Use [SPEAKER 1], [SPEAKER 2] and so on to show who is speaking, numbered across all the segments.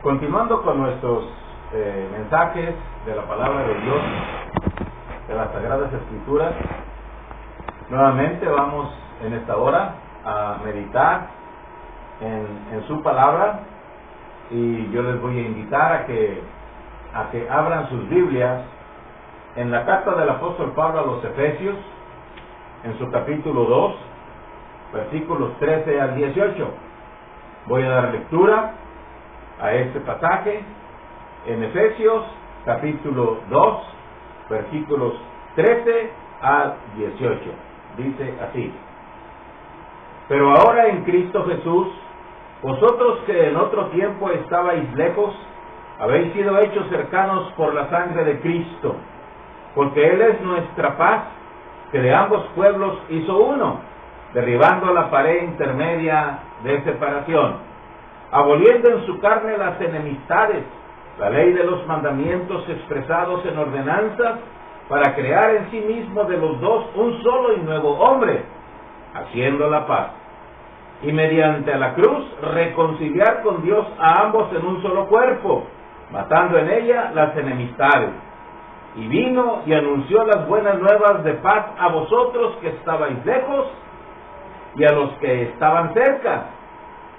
[SPEAKER 1] Continuando con nuestros mensajes de la palabra de Dios, de las Sagradas Escrituras, nuevamente vamos en esta hora a meditar en su palabra, y yo les voy a invitar a que abran sus Biblias en la carta del apóstol Pablo a los Efesios, en su capítulo 2, versículos 13 al 18. Voy a dar lectura a este pasaje en Efesios capítulo 2, versículos 13 al 18. Dice así: Pero ahora en Cristo Jesús, vosotros que en otro tiempo estabais lejos, habéis sido hechos cercanos por la sangre de Cristo, porque Él es nuestra paz, que de ambos pueblos hizo uno, derribando la pared intermedia de separación, aboliendo en su carne las enemistades, la ley de los mandamientos expresados en ordenanzas, para crear en sí mismo de los dos un solo y nuevo hombre, haciendo la paz, y mediante la cruz reconciliar con Dios a ambos en un solo cuerpo, matando en ella las enemistades. Y vino y anunció las buenas nuevas de paz a vosotros que estabais lejos y a los que estaban cerca,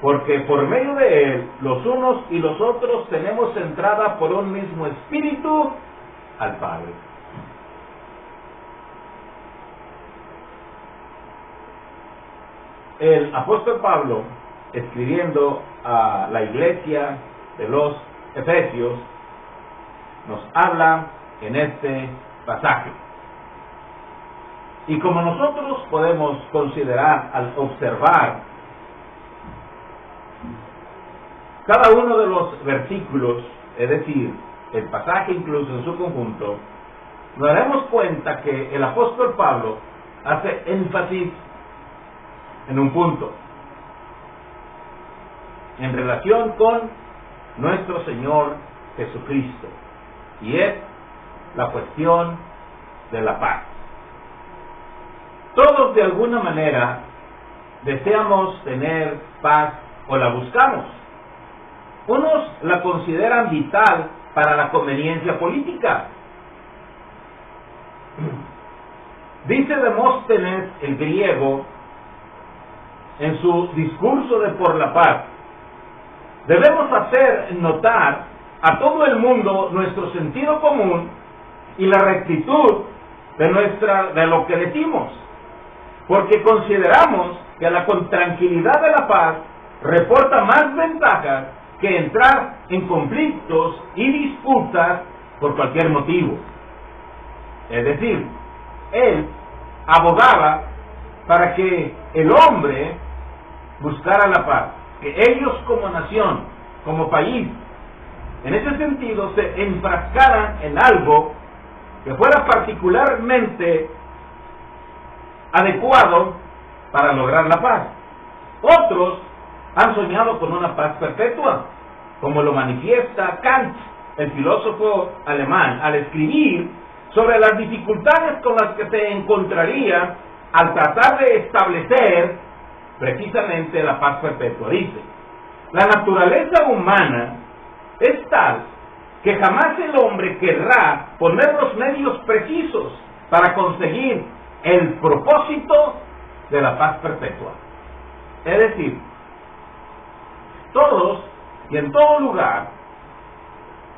[SPEAKER 1] porque por medio de Él los unos y los otros tenemos entrada por un mismo Espíritu al Padre. El apóstol Pablo, escribiendo a la iglesia de los Efesios, nos habla en este pasaje. Y como nosotros podemos considerar al observar cada uno de los versículos, es decir, el pasaje incluso en su conjunto, nos daremos cuenta que el apóstol Pablo hace énfasis en un punto en relación con nuestro Señor Jesucristo, y es la cuestión de la paz. Todos de alguna manera deseamos tener paz o la buscamos. Unos la consideran vital para la conveniencia política. Dice Demóstenes el griego en su discurso de por la paz: debemos hacer notar a todo el mundo nuestro sentido común y la rectitud de lo que decimos, porque consideramos que la tranquilidad de la paz reporta más ventajas que entrar en conflictos y disputas por cualquier motivo. Es decir, él abogaba para que el hombre buscara la paz, que ellos como nación, como país, en ese sentido se enfrascaran en algo que fuera particularmente adecuado para lograr la paz. Otros han soñado con una paz perpetua, como lo manifiesta Kant, el filósofo alemán, al escribir sobre las dificultades con las que se encontraría al tratar de establecer precisamente la paz perpetua. Dice: la naturaleza humana es tal que jamás el hombre querrá poner los medios precisos para conseguir el propósito de la paz perpetua. Es decir, todos y en todo lugar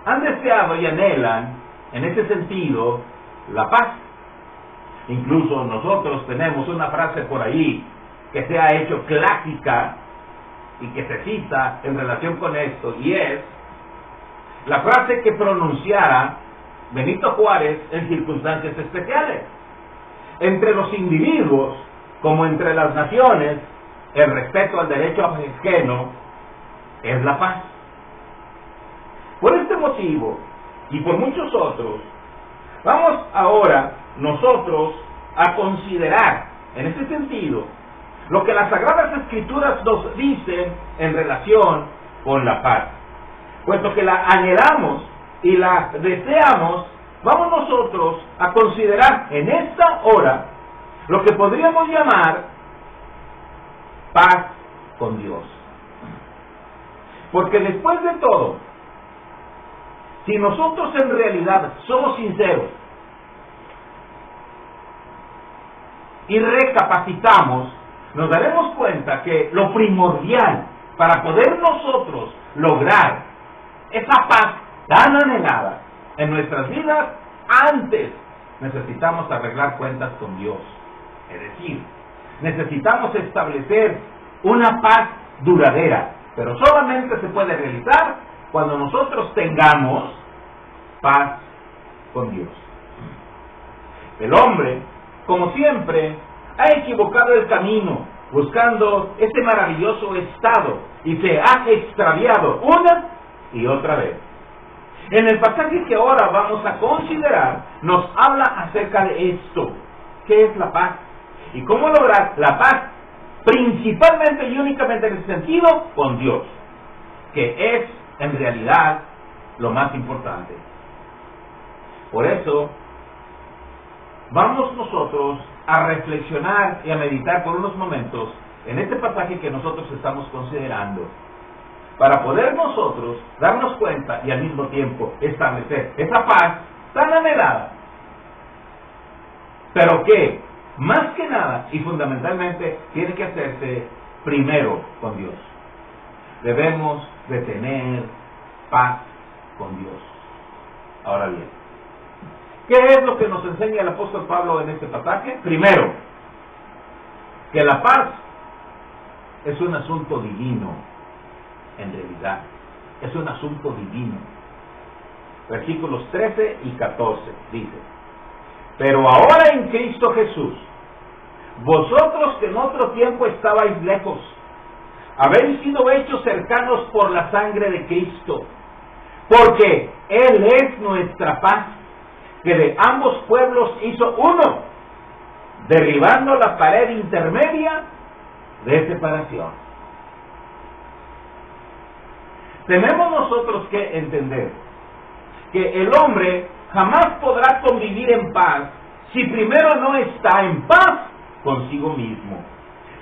[SPEAKER 1] han deseado y anhelan en ese sentido la paz. Incluso nosotros tenemos una frase por ahí que se ha hecho clásica y que se cita en relación con esto, y es la frase que pronunciara Benito Juárez en circunstancias especiales: entre los individuos como entre las naciones, el respeto al derecho ajeno es la paz. Por este motivo y por muchos otros, vamos ahora nosotros a considerar en este sentido lo que las Sagradas Escrituras nos dicen en relación con la paz. Puesto que la anhelamos y la deseamos, vamos nosotros a considerar en esta hora lo que podríamos llamar paz con Dios. Porque después de todo, Si nosotros en realidad somos sinceros y recapacitamos, nos daremos cuenta que lo primordial para poder nosotros lograr esa paz tan anhelada en nuestras vidas, antes necesitamos arreglar cuentas con Dios. Es decir, necesitamos establecer una paz duradera, pero solamente se puede realizar cuando nosotros tengamos paz con Dios. El hombre, como siempre, ha equivocado el camino buscando este maravilloso estado y se ha extraviado una y otra vez. En el pasaje que ahora vamos a considerar, nos habla acerca de esto. ¿Qué es la paz? Y cómo lograr la paz, principalmente y únicamente en el sentido con Dios, que es en realidad lo más importante. Por eso, vamos nosotros a reflexionar y a meditar por unos momentos en este pasaje que nosotros estamos considerando, para poder nosotros darnos cuenta y al mismo tiempo establecer esa paz tan anhelada, pero que más que nada y fundamentalmente tiene que hacerse primero con Dios. Debemos de tener paz con Dios. Ahora bien, ¿qué es lo que nos enseña el apóstol Pablo en este pasaje? Primero, que la paz es un asunto divino, en realidad. Es un asunto divino. Versículos 13 y 14 dice: pero ahora en Cristo Jesús, vosotros que en otro tiempo estabais lejos, habéis sido hechos cercanos por la sangre de Cristo, porque Él es nuestra paz, que de ambos pueblos hizo uno, derribando la pared intermedia de separación. Tenemos nosotros que entender que el hombre jamás podrá convivir en paz si primero no está en paz consigo mismo.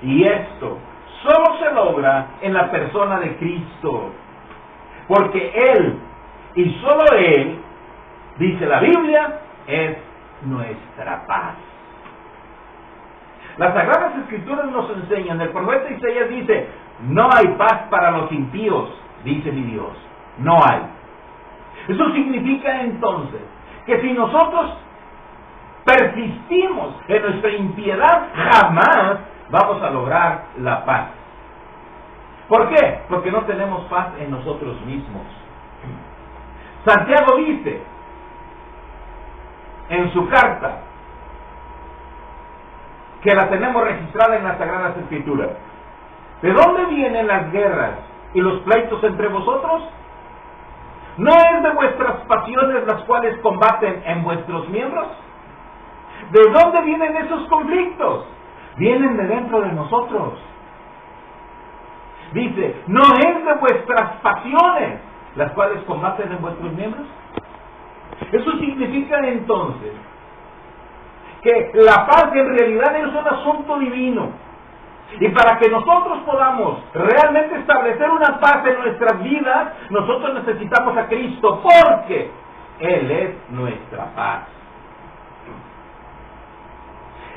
[SPEAKER 1] Y esto solo se logra en la persona de Cristo, porque Él, y solo Él, dice la Biblia, es nuestra paz. Las Sagradas Escrituras nos enseñan, el profeta Isaías dice: no hay paz para los impíos, dice mi Dios, no hay. Eso significa entonces que si nosotros persistimos en nuestra impiedad, jamás vamos a lograr la paz. ¿Por qué? Porque no tenemos paz en nosotros mismos. Santiago dice en su carta, que la tenemos registrada en las Sagradas Escrituras: ¿de dónde vienen las guerras y los pleitos entre vosotros? ¿No es de vuestras pasiones las cuales combaten en vuestros miembros? ¿De dónde vienen esos conflictos? Vienen de dentro de nosotros. Dice: ¿no es de vuestras pasiones las cuales combaten en vuestros miembros? Eso significa entonces que la paz en realidad es un asunto divino. Y para que nosotros podamos realmente establecer una paz en nuestras vidas, nosotros necesitamos a Cristo, porque Él es nuestra paz.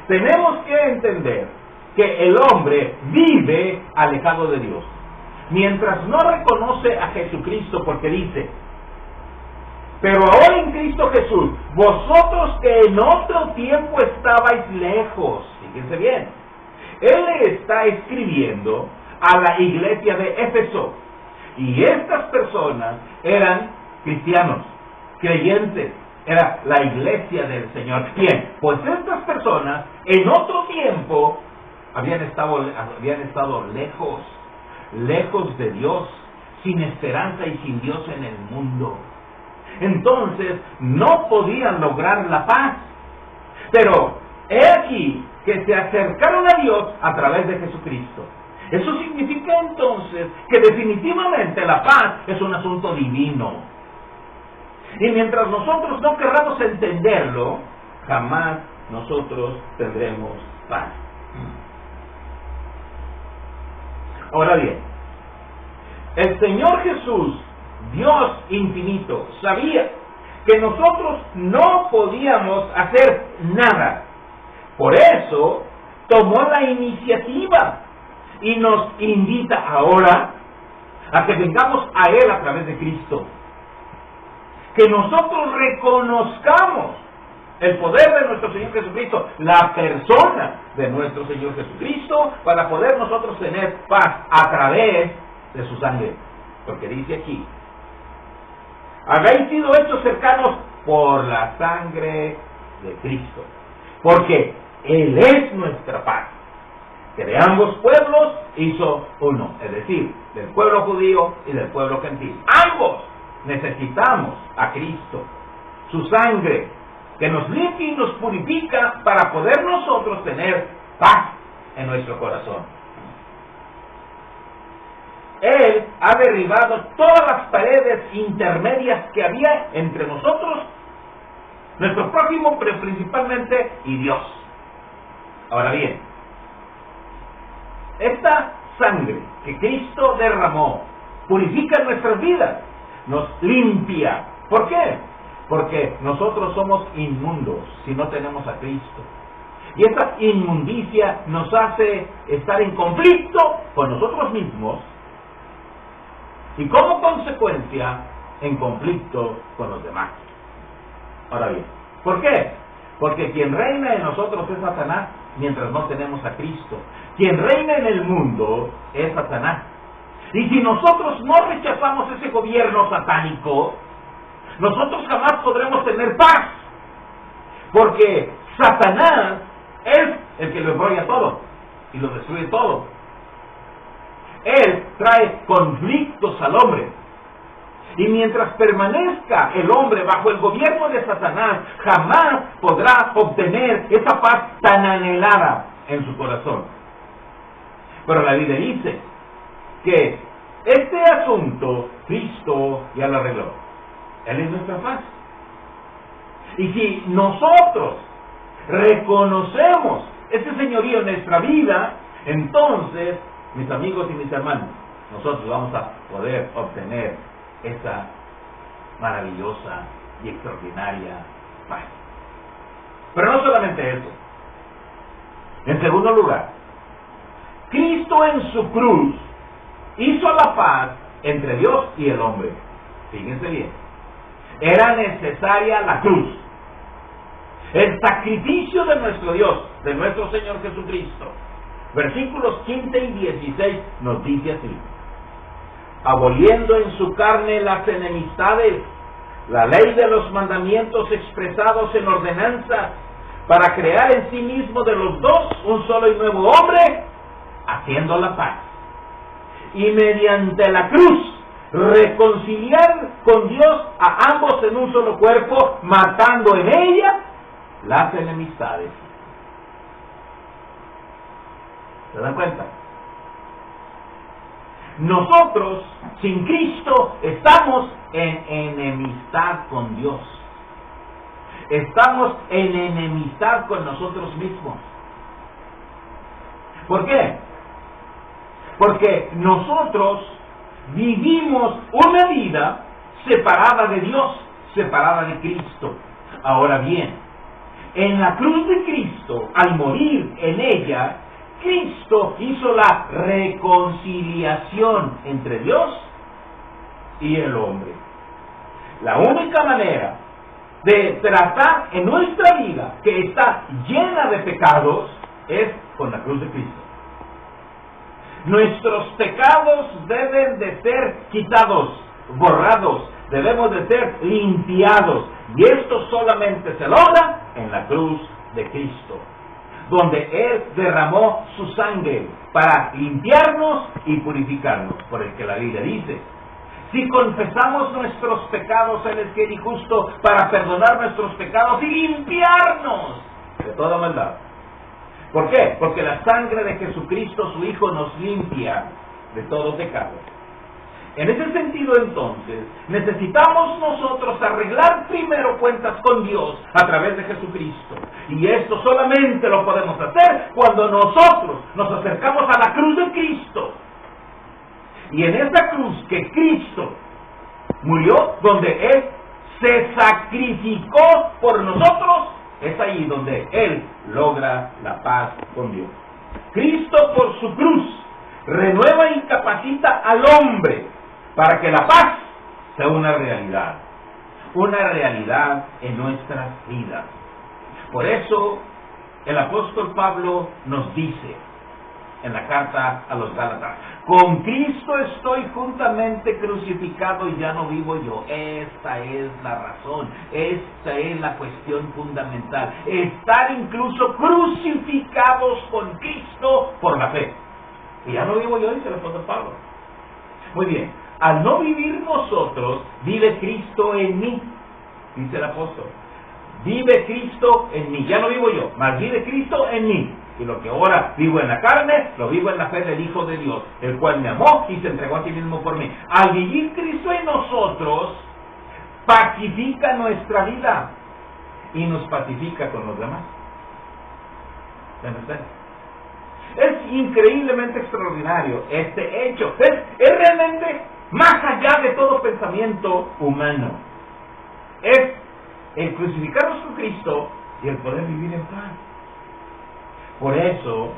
[SPEAKER 1] Tenemos que entender que el hombre vive alejado de Dios, mientras no reconoce a Jesucristo, porque dice: pero ahora en Cristo Jesús, vosotros que en otro tiempo estabais lejos. Fíjense bien, Él está escribiendo a la iglesia de Éfeso, y estas personas eran cristianos, creyentes, era la iglesia del Señor. Bien, pues estas personas en otro tiempo habían estado lejos de Dios, sin esperanza y sin Dios en el mundo. Entonces no podían lograr la paz. Pero he aquí que se acercaron a Dios a través de Jesucristo. Eso significa entonces que definitivamente la paz es un asunto divino. Y mientras nosotros no querramos entenderlo, jamás nosotros tendremos paz. Ahora bien, el Señor Jesús
[SPEAKER 2] Dios infinito, sabía que nosotros no podíamos hacer nada. Por eso tomó la iniciativa y nos invita ahora a que vengamos a Él a través de Cristo. Que nosotros reconozcamos el poder de nuestro Señor Jesucristo, la persona de nuestro Señor Jesucristo, para poder nosotros tener paz a través de su sangre. Porque dice aquí, habéis sido hechos cercanos por la sangre de Cristo, porque Él es nuestra paz, que de ambos pueblos hizo uno, es decir, del pueblo judío y del pueblo gentil. Ambos necesitamos a Cristo, su sangre, que nos limpia y nos purifica para poder nosotros tener paz en nuestro corazón. Él ha derribado todas las paredes intermedias que había entre nosotros, nuestro prójimo, pero principalmente, y Dios. Ahora bien, esta sangre que Cristo derramó purifica nuestras vidas, nos limpia. ¿Por qué? Porque nosotros somos inmundos si no tenemos a Cristo. Y esta inmundicia nos hace estar en conflicto con nosotros mismos y como consecuencia en conflicto con los demás. Ahora bien, ¿por qué? Porque quien reina en nosotros es Satanás mientras no tenemos a Cristo. Quien reina en el mundo es Satanás. Y si nosotros no rechazamos ese gobierno satánico, nosotros jamás podremos tener paz. Porque Satanás es el que lo embrolla todo y lo destruye todo. Él trae conflictos al hombre. Y mientras permanezca el hombre bajo el gobierno de Satanás, jamás podrá obtener esa paz tan anhelada en su corazón. Pero la Biblia dice que este asunto Cristo ya lo arregló. Él es nuestra paz. Y si nosotros reconocemos ese señorío en nuestra vida, entonces, mis amigos y mis hermanos, nosotros vamos a poder obtener esa maravillosa y extraordinaria paz. Pero no solamente eso. En segundo lugar, Cristo en su cruz hizo la paz entre Dios y el hombre. Fíjense bien. Era necesaria la cruz. El sacrificio de nuestro Dios, de nuestro Señor Jesucristo. Versículos 15 y 16 nos dice así: aboliendo en su carne las enemistades, la ley de los mandamientos expresados en ordenanzas, para crear en sí mismo de los dos un solo y nuevo hombre, haciendo la paz. Y mediante la cruz, reconciliar con Dios a ambos en un solo cuerpo, matando en ella las enemistades. ¿Se dan cuenta? Nosotros, sin Cristo, estamos en enemistad con Dios. Estamos en enemistad con nosotros mismos. ¿Por qué? Porque nosotros vivimos una vida separada de Dios, separada de Cristo. Ahora bien, en la cruz de Cristo, al morir en ella, Cristo hizo la reconciliación entre Dios y el hombre. La única manera de tratar en nuestra vida, que está llena de pecados, es con la cruz de Cristo. Nuestros pecados deben de ser quitados, borrados, debemos de ser limpiados. Y esto solamente se logra en la cruz de Cristo, donde Él derramó su sangre para limpiarnos y purificarnos, por el que la Biblia dice: si confesamos nuestros pecados, Él es fiel y justo para perdonar nuestros pecados y limpiarnos de toda maldad. ¿Por qué? Porque la sangre de Jesucristo, su Hijo, nos limpia de todo pecado. En ese sentido, entonces, necesitamos nosotros arreglar primero cuentas con Dios a través de Jesucristo. Y esto solamente lo podemos hacer cuando nosotros nos acercamos a la cruz de Cristo. Y en esa cruz que Cristo murió, donde Él se sacrificó por nosotros, es ahí donde Él logra la paz con Dios. Cristo por su cruz renueva y capacita al hombre para que la paz sea una realidad en nuestras vidas. Por eso el apóstol Pablo nos dice en la carta a los Gálatas: con Cristo estoy juntamente crucificado y ya no vivo yo. Esta es la razón, esta es la cuestión fundamental. Estar incluso crucificados con Cristo por la fe. Y ya no vivo yo, dice el apóstol Pablo. Muy bien, al no vivir nosotros, vive Cristo en mí, dice el apóstol. Vive Cristo en mí, ya no vivo yo, mas vive Cristo en mí. Y lo que ahora vivo en la carne, lo vivo en la fe del Hijo de Dios, el cual me amó y se entregó a sí mismo por mí. Al vivir Cristo en nosotros, pacifica nuestra vida y nos pacifica con los demás. ¿Entienden? Es increíblemente extraordinario este hecho. Es realmente más allá de todo pensamiento humano. Es el crucificarnos con Cristo y el poder vivir en paz. Por eso,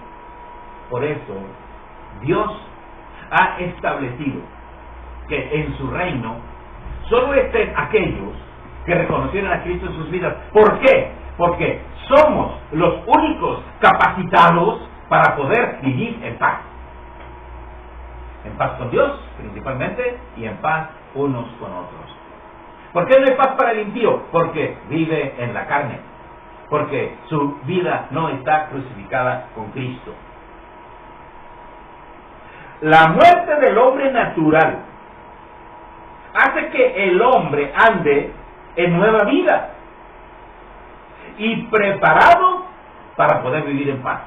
[SPEAKER 2] Dios ha establecido que en su reino solo estén aquellos que reconocieron a Cristo en sus vidas. ¿Por qué? Porque somos los únicos capacitados para poder vivir en paz. En paz con Dios, principalmente, y en paz unos con otros. ¿Por qué no hay paz para el impío? Porque vive en la carne. Porque su vida no está crucificada con Cristo. La muerte del hombre natural hace que el hombre ande en nueva vida y preparado para poder vivir en paz.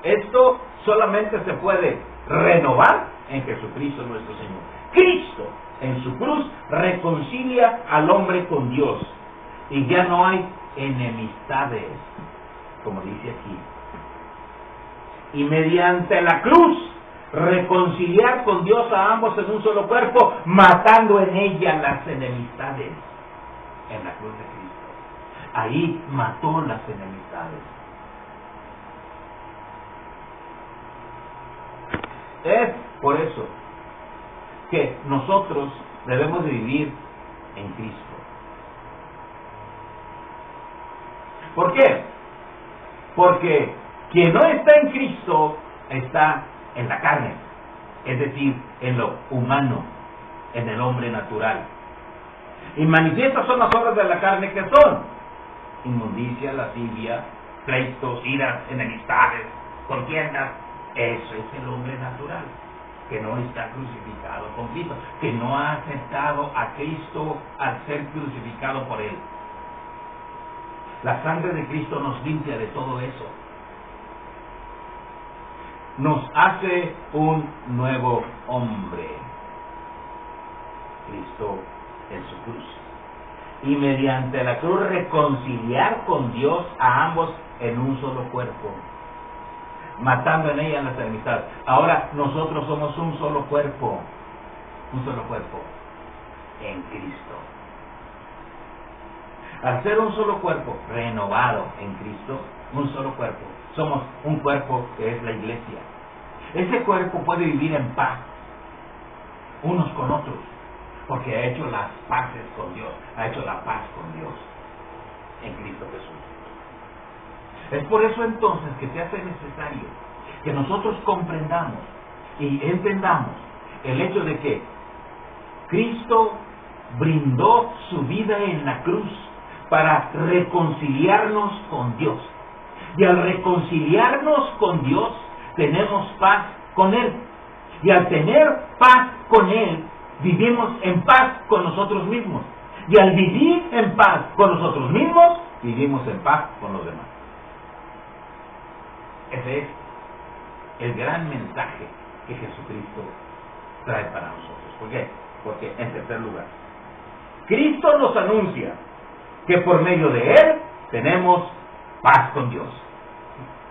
[SPEAKER 2] Esto solamente se puede renovar en Jesucristo nuestro Señor. Cristo en su cruz reconcilia al hombre con Dios y ya no hay enemistades, como dice aquí. Y mediante la cruz reconciliar con Dios a ambos en un solo cuerpo, matando en ella las enemistades. En la cruz de Cristo, ahí mató las enemistades. Es por eso que nosotros debemos de vivir en Cristo. ¿Por qué? Porque quien no está en Cristo está en la carne, es decir, en lo humano, en el hombre natural. Y manifiestas son las obras de la carne, que son inmundicia, lascivia, pleitos, iras, enemistades, contiendas. Eso es el hombre natural, que no está crucificado con Cristo, que no ha aceptado a Cristo al ser crucificado por él. La sangre de Cristo nos limpia de todo eso. Nos hace un nuevo hombre. Cristo en su cruz. Y mediante la cruz reconciliar con Dios a ambos en un solo cuerpo, matando en ella las enemistades. Ahora nosotros somos un solo cuerpo en Cristo. Al ser un solo cuerpo renovado en Cristo, un solo cuerpo, somos un cuerpo que es la iglesia. Ese cuerpo puede vivir en paz unos con otros, porque ha hecho las paces con Dios, ha hecho la paz con Dios en Cristo Jesús. Es por eso entonces que se hace necesario que nosotros comprendamos y entendamos el hecho de que Cristo brindó su vida en la cruz para reconciliarnos con Dios. Y al reconciliarnos con Dios, tenemos paz con Él. Y al tener paz con Él, vivimos en paz con nosotros mismos. Y al vivir en paz con nosotros mismos, vivimos en paz con los demás. Ese es el gran mensaje que Jesucristo trae para nosotros. ¿Por qué? Porque, en tercer lugar, Cristo nos anuncia que por medio de Él tenemos paz con Dios.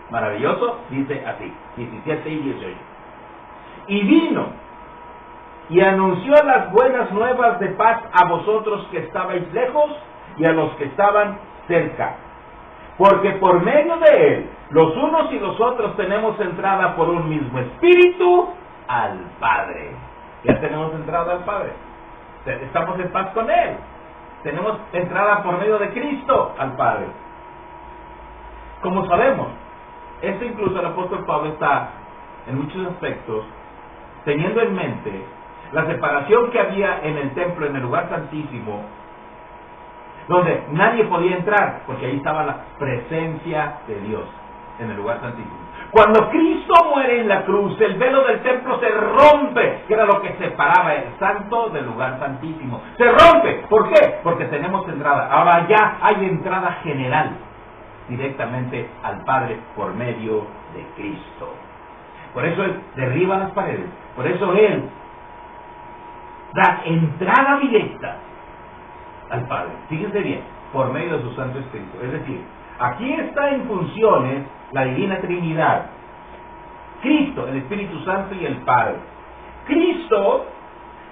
[SPEAKER 2] Maravilloso, dice así, 17 y 18. Y vino y anunció las buenas nuevas de paz a vosotros que estabais lejos y a los que estaban cerca. Porque por medio de él, los unos y los otros tenemos entrada por un mismo espíritu al Padre. Ya tenemos entrada al Padre. Estamos en paz con él. Tenemos entrada por medio de Cristo al Padre. Como sabemos, esto incluso el apóstol Pablo está, en muchos aspectos, teniendo en mente la separación que había en el templo, en el lugar santísimo, donde nadie podía entrar, porque ahí estaba la presencia de Dios, en el lugar santísimo. Cuando Cristo muere en la cruz, el velo del templo se rompe, que era lo que separaba el santo del lugar santísimo. Se rompe, ¿por qué? Porque tenemos entrada. Ahora ya hay entrada general, directamente al Padre por medio de Cristo. Por eso Él derriba las paredes, por eso Él da entrada directa al Padre. Fíjense bien, por medio de su Santo Espíritu. Es decir, aquí está en funciones la Divina Trinidad. Cristo, el Espíritu Santo y el Padre. Cristo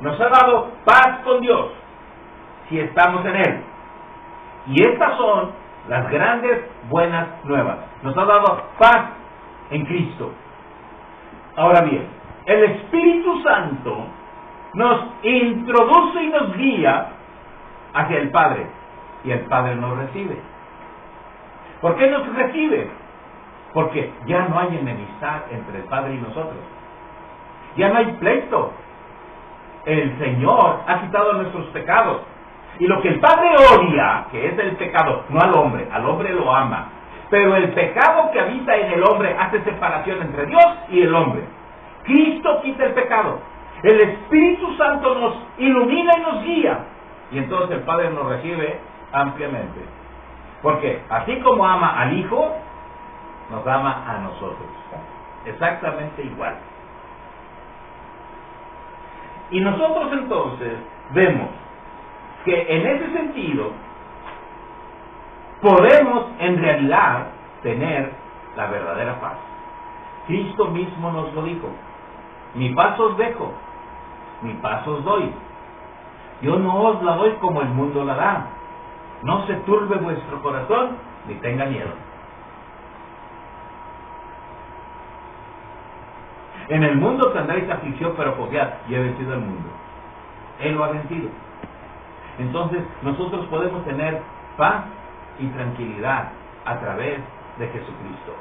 [SPEAKER 2] nos ha dado paz con Dios, si estamos en Él. Y estas son las grandes buenas nuevas. Nos ha dado paz en Cristo. Ahora bien, el Espíritu Santo nos introduce y nos guía hacia el Padre, y el Padre nos recibe. ¿Por qué nos recibe? Porque ya no hay enemistad entre el Padre y nosotros. Ya no hay pleito. El Señor ha quitado nuestros pecados. Y lo que el Padre odia, que es el pecado, no al hombre lo ama. Pero el pecado que habita en el hombre hace separación entre Dios y el hombre. Cristo quita el pecado. El Espíritu Santo nos ilumina y nos guía. Y entonces el Padre nos recibe ampliamente. Porque así como ama al Hijo, nos ama a nosotros. Exactamente igual. Y nosotros entonces vemos que en ese sentido podemos en realidad tener la verdadera paz. Cristo mismo nos lo dijo: mi paz os dejo, mi paz os doy. Yo no os la doy como el mundo la da. No se turbe vuestro corazón, ni tenga miedo. En el mundo tendréis aflicción, pero confiad, yo he vencido al mundo. Él lo ha vencido. Entonces, nosotros podemos tener paz y tranquilidad a través de Jesucristo.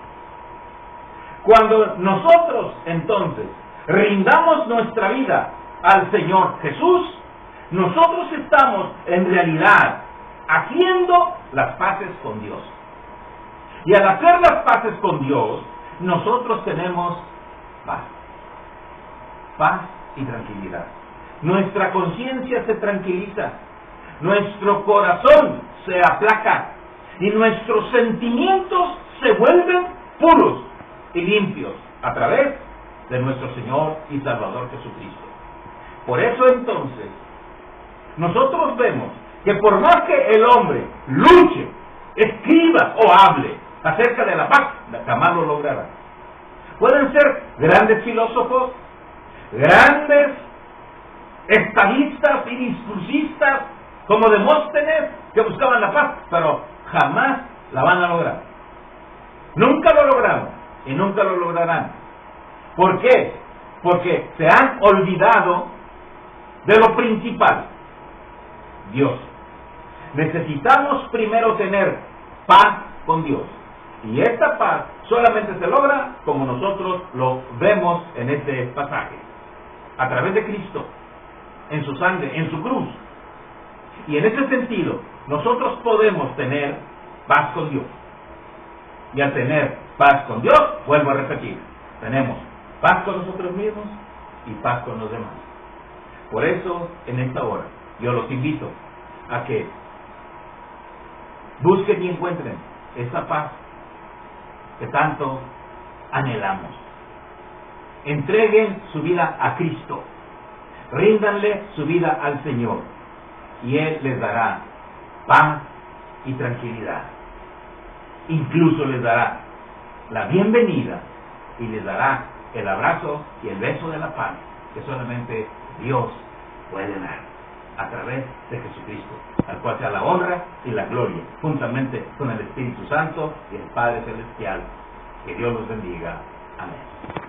[SPEAKER 2] Cuando nosotros, entonces, rindamos nuestra vida al Señor Jesús, nosotros estamos, en realidad, haciendo las paces con Dios. Y al hacer las paces con Dios, nosotros tenemos paz. Paz y tranquilidad. Nuestra conciencia se tranquiliza. Nuestro corazón se aplaca. Y nuestros sentimientos se vuelven puros y limpios a través de nuestro Señor y Salvador Jesucristo. Por eso entonces, nosotros vemos que por más que el hombre luche, escriba o hable acerca de la paz, jamás lo logrará. Pueden ser grandes filósofos, grandes estadistas y discursistas como Demóstenes, que buscaban la paz, pero jamás la van a lograr. Nunca lo lograron y nunca lo lograrán. ¿Por qué? Porque se han olvidado de lo principal: Dios. Necesitamos primero tener paz con Dios. Y esta paz solamente se logra como nosotros lo vemos en este pasaje. A través de Cristo, en su sangre, en su cruz. Y en ese sentido, nosotros podemos tener paz con Dios. Y al tener paz con Dios, vuelvo a repetir, tenemos paz con nosotros mismos y paz con los demás. Por eso, en esta hora, yo los invito a que busquen y encuentren esa paz que tanto anhelamos. Entreguen su vida a Cristo. Ríndanle su vida al Señor. Y Él les dará paz y tranquilidad. Incluso les dará la bienvenida y les dará el abrazo y el beso de la paz que solamente Dios puede dar a través de Jesucristo, al cual sea la honra y la gloria, juntamente con el Espíritu Santo y el Padre Celestial. Que Dios los bendiga. Amén.